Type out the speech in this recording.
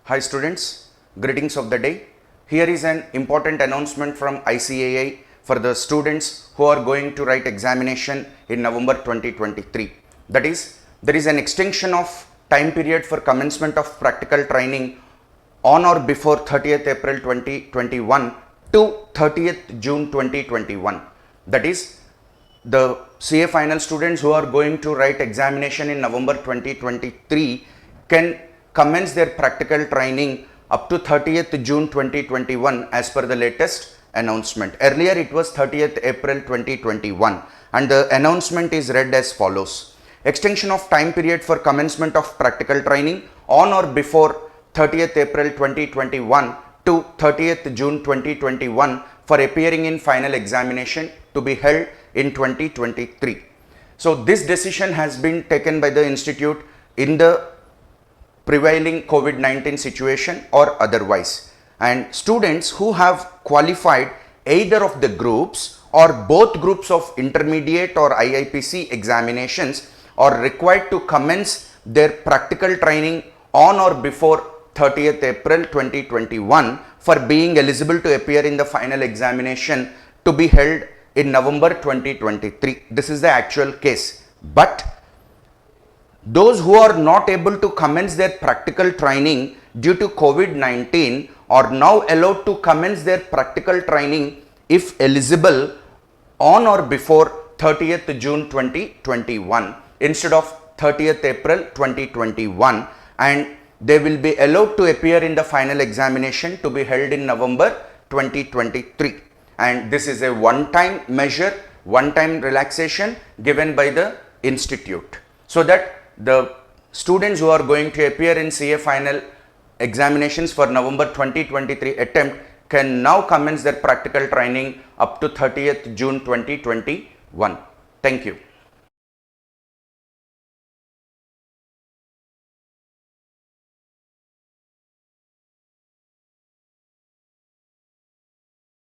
Hi students, greetings of the day. Here is an important announcement from ICAI for the students who are going to write examination in November 2023. That is, there is an extension of time period for commencement of practical training on or before 30th April 2021 to 30th June 2021. That is, the CA final students who are going to write examination in November 2023 can commence their practical training up to 30th June 2021 as per the latest announcement. Earlier it was 30th April 2021 and the announcement is read as follows. Extension of time period for commencement of practical training on or before 30th April 2021 to 30th June 2021 for appearing in final examination to be held in 2023. So this decision has been taken by the institute in the prevailing COVID-19 situation or otherwise, and students who have qualified either of the groups or both groups of intermediate or IIPC examinations are required to commence their practical training on or before 30th April 2021 for being eligible to appear in the final examination to be held in November 2023. This is the actual case. But those who are not able to commence their practical training due to COVID-19 are now allowed to commence their practical training if eligible on or before 30th June 2021 instead of 30th April 2021, and they will be allowed to appear in the final examination to be held in November 2023. And this is a one-time measure, one-time relaxation given by the institute, so that the students who are going to appear in CA final examinations for November 2023 attempt can now commence their practical training up to 30th June 2021. Thank you.